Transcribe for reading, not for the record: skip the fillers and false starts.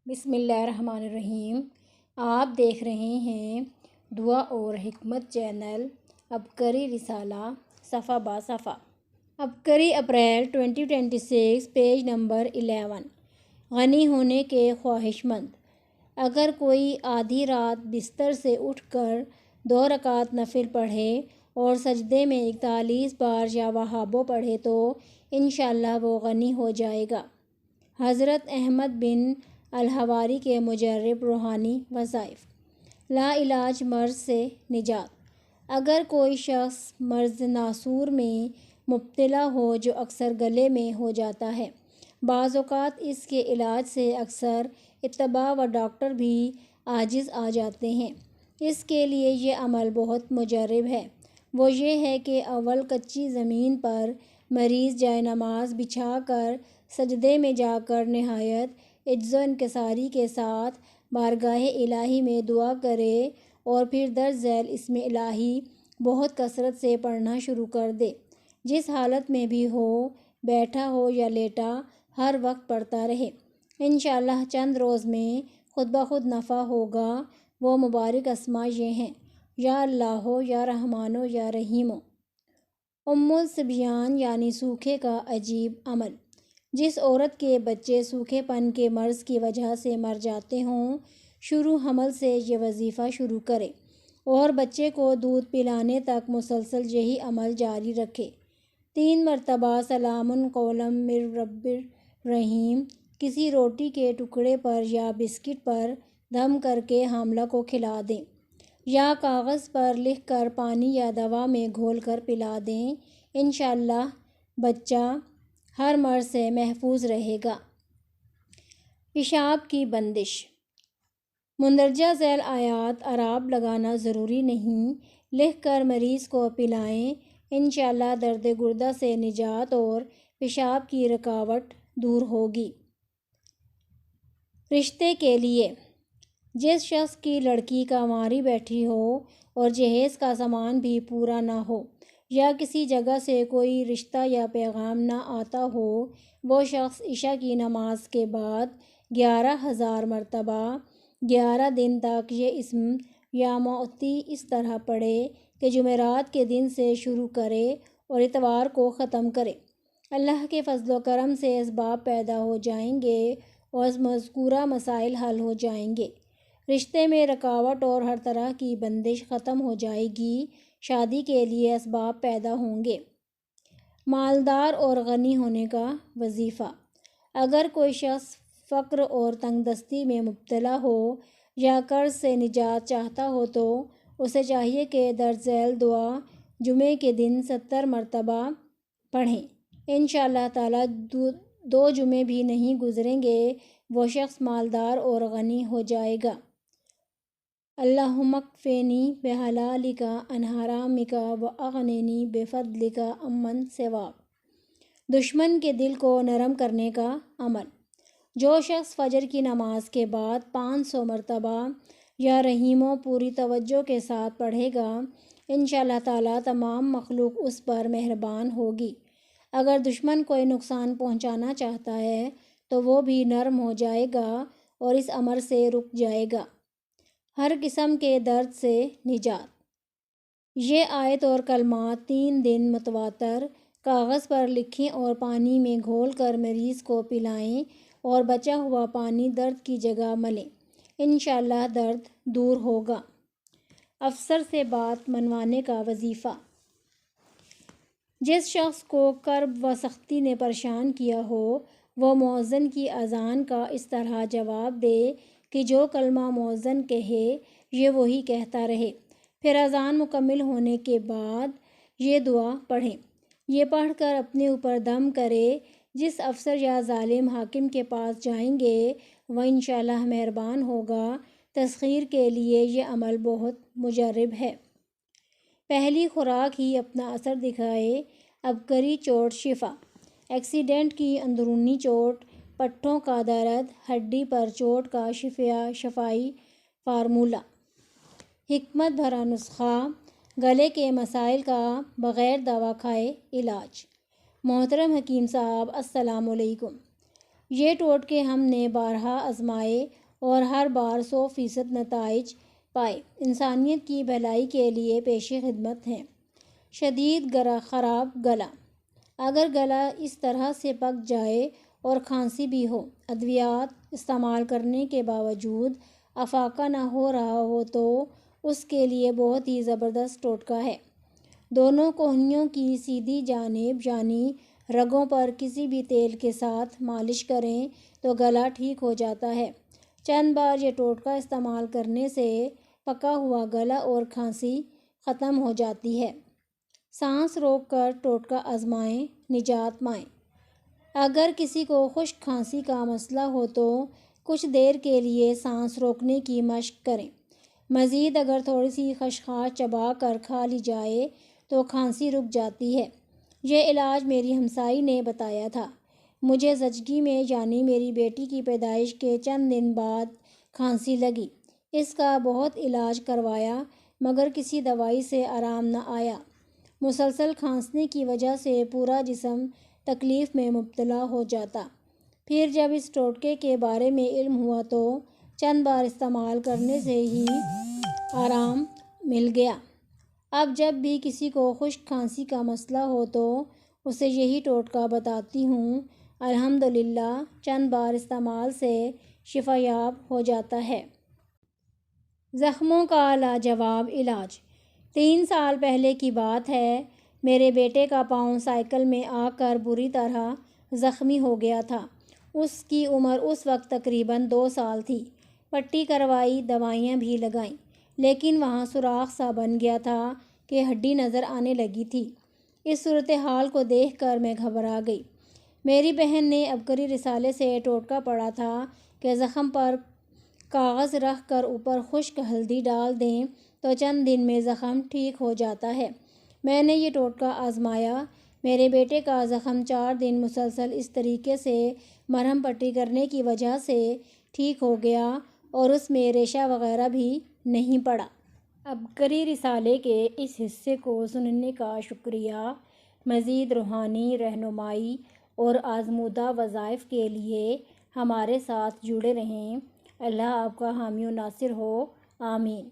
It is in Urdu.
بسم اللہ الرحمن الرحیم۔ آپ دیکھ رہے ہیں دعا اور حکمت چینل۔ عبقری رسالہ صفحہ با صفحہ۔ عبقری اپریل 2026 پیج نمبر 11۔ غنی ہونے کے خواہش مند۔ اگر کوئی آدھی رات بستر سے اٹھ کر 2 رکعت نفل پڑھے اور سجدے میں 41 بار یا وہابو پڑھے تو انشاءاللہ وہ غنی ہو جائے گا۔ حضرت احمد بن الحواری کے مجرب روحانی وظائف۔ لا علاج مرض سے نجات۔ اگر کوئی شخص مرض ناسور میں مبتلا ہو جو اکثر گلے میں ہو جاتا ہے، بعض اوقات اس کے علاج سے اکثر اتباع و ڈاکٹر بھی عاجز آ جاتے ہیں۔ اس کے لیے یہ عمل بہت مجرب ہے۔ وہ یہ ہے کہ اول کچی زمین پر مریض جائے نماز بچھا کر سجدے میں جا کر نہایت عجز و انکساری کے ساتھ بارگاہ الہی میں دعا کرے اور پھر درج ذیل اسم الہی بہت کثرت سے پڑھنا شروع کر دے۔ جس حالت میں بھی ہو، بیٹھا ہو یا لیٹا، ہر وقت پڑھتا رہے۔ انشاءاللہ چند روز میں خود بخود نفع ہوگا۔ وہ مبارک اسماء یہ ہیں: یا اللہ، یا رحمان، یا رحیم۔ الصبیان یعنی سوکھے کا عجیب عمل۔ جس عورت کے بچے سوکھے پن کے مرض کی وجہ سے مر جاتے ہوں، شروع حمل سے یہ وظیفہ شروع کرے اور بچے کو دودھ پلانے تک مسلسل یہی عمل جاری رکھے۔ 3 مرتبہ سلام قولا من رب رحیم کسی روٹی کے ٹکڑے پر یا بسکٹ پر دم کر کے حاملہ کو کھلا دیں، یا کاغذ پر لکھ کر پانی یا دوا میں گھول کر پلا دیں۔ انشاءاللہ بچہ ہر مرض سے محفوظ رہے گا۔ پیشاب کی بندش۔ مندرجہ ذیل آیات اعراب لگانا ضروری نہیں، لکھ کر مریض کو پلائیں۔ انشاءاللہ درد گردہ سے نجات اور پیشاب کی رکاوٹ دور ہوگی۔ رشتے کے لیے۔ جس شخص کی لڑکی کنواری بیٹھی ہو اور جہیز کا سامان بھی پورا نہ ہو، یا کسی جگہ سے کوئی رشتہ یا پیغام نہ آتا ہو، وہ شخص عشاء کی نماز کے بعد 11,000 مرتبہ 11 دن تک یہ اسم یا موتی اس طرح پڑھے کہ جمعرات کے دن سے شروع کرے اور اتوار کو ختم کرے۔ اللہ کے فضل و کرم سے اسباب پیدا ہو جائیں گے اور مذکورہ مسائل حل ہو جائیں گے۔ رشتے میں رکاوٹ اور ہر طرح کی بندش ختم ہو جائے گی۔ شادی کے لیے اسباب پیدا ہوں گے۔ مالدار اور غنی ہونے کا وظیفہ۔ اگر کوئی شخص فقر اور تنگ دستی میں مبتلا ہو یا قرض سے نجات چاہتا ہو تو اسے چاہیے کہ درج ذیل دعا جمعے کے دن 70 مرتبہ پڑھیں۔ انشاءاللہ تعالیٰ 2 جمعے بھی نہیں گزریں گے، وہ شخص مالدار اور غنی ہو جائے گا۔ اللہم اکفینی بحلالک عن حرامک واغننی بفضلک عمن سواک۔ دشمن کے دل کو نرم کرنے کا عمل۔ جو شخص فجر کی نماز کے بعد 500 مرتبہ یا رحیموں پوری توجہ کے ساتھ پڑھے گا، انشاءاللہ تعالیٰ تمام مخلوق اس پر مہربان ہوگی۔ اگر دشمن کوئی نقصان پہنچانا چاہتا ہے تو وہ بھی نرم ہو جائے گا اور اس امر سے رک جائے گا۔ ہر قسم کے درد سے نجات۔ یہ آیت اور کلمات 3 دن متواتر کاغذ پر لکھیں اور پانی میں گھول کر مریض کو پلائیں اور بچا ہوا پانی درد کی جگہ ملیں۔ انشاءاللہ درد دور ہوگا۔ افسر سے بات منوانے کا وظیفہ۔ جس شخص کو کرب و سختی نے پریشان کیا ہو، وہ مؤذن کی اذان کا اس طرح جواب دے کہ جو کلمہ مؤذن کہے یہ وہی کہتا رہے، پھر اذان مکمل ہونے کے بعد یہ دعا پڑھے۔ یہ پڑھ کر اپنے اوپر دم کرے۔ جس افسر یا ظالم حاکم کے پاس جائیں گے وہ انشاءاللہ مہربان ہوگا۔ تسخیر کے لیے یہ عمل بہت مجرب ہے۔ پہلی خوراک ہی اپنا اثر دکھائے۔ عبقری چوٹ شفا۔ ایکسیڈنٹ کی اندرونی چوٹ، پٹھوں کا درد، ہڈی پر چوٹ کا شفائی فارمولہ۔ حکمت بھرا نسخہ۔ گلے کے مسائل کا بغیر دوا کھائے علاج۔ محترم حکیم صاحب، السلام علیکم۔ یہ ٹوٹکے ہم نے بارہا آزمائے اور ہر بار 100% نتائج پائے، انسانیت کی بھلائی کے لیے پیش خدمت ہیں۔ شدید خراب گلا، اگر گلا اس طرح سے پک جائے اور کھانسی بھی ہو، ادویات استعمال کرنے کے باوجود افاقہ نہ ہو رہا ہو تو اس کے لیے بہت ہی زبردست ٹوٹکا ہے۔ دونوں کوہنیوں کی سیدھی جانب یعنی رگوں پر کسی بھی تیل کے ساتھ مالش کریں تو گلا ٹھیک ہو جاتا ہے۔ چند بار یہ ٹوٹکا استعمال کرنے سے پکا ہوا گلا اور کھانسی ختم ہو جاتی ہے۔ سانس روک کر ٹوٹکا آزمائیں، نجات پائیں۔ اگر کسی کو خشک کھانسی کا مسئلہ ہو تو کچھ دیر کے لیے سانس روکنے کی مشق کریں۔ مزید اگر تھوڑی سی خشخاش چبا کر کھا لی جائے تو کھانسی رک جاتی ہے۔ یہ علاج میری ہمسائی نے بتایا تھا۔ مجھے زچگی میں یعنی میری بیٹی کی پیدائش کے چند دن بعد کھانسی لگی۔ اس کا بہت علاج کروایا مگر کسی دوائی سے آرام نہ آیا۔ مسلسل کھانسنے کی وجہ سے پورا جسم تکلیف میں مبتلا ہو جاتا۔ پھر جب اس ٹوٹکے کے بارے میں علم ہوا تو چند بار استعمال کرنے سے ہی آرام مل گیا۔ اب جب بھی کسی کو خشک کھانسی کا مسئلہ ہو تو اسے یہی ٹوٹکا بتاتی ہوں۔ الحمدللہ چند بار استعمال سے شفا یاب ہو جاتا ہے۔ زخموں کا لاجواب علاج۔ 3 سال پہلے کی بات ہے، میرے بیٹے کا پاؤں سائیکل میں آ کر بری طرح زخمی ہو گیا تھا۔ اس کی عمر اس وقت تقریباً 2 سال تھی۔ پٹی کروائی، دوائیاں بھی لگائیں، لیکن وہاں سوراخ سا بن گیا تھا کہ ہڈی نظر آنے لگی تھی۔ اس صورتحال کو دیکھ کر میں گھبرا گئی۔ میری بہن نے عبقری رسالے سے ٹوٹکا پڑھا تھا کہ زخم پر کاغذ رکھ کر اوپر خشک ہلدی ڈال دیں تو چند دن میں زخم ٹھیک ہو جاتا ہے۔ میں نے یہ ٹوٹکا آزمایا۔ میرے بیٹے کا زخم 4 دن مسلسل اس طریقے سے مرہم پٹی کرنے کی وجہ سے ٹھیک ہو گیا اور اس میں ریشہ وغیرہ بھی نہیں پڑا۔ عبقری رسالے کے اس حصے کو سننے کا شکریہ۔ مزید روحانی رہنمائی اور آزمودہ وظائف کے لیے ہمارے ساتھ جڑے رہیں۔ اللہ آپ کا حامی و ناصر ہو، آمین۔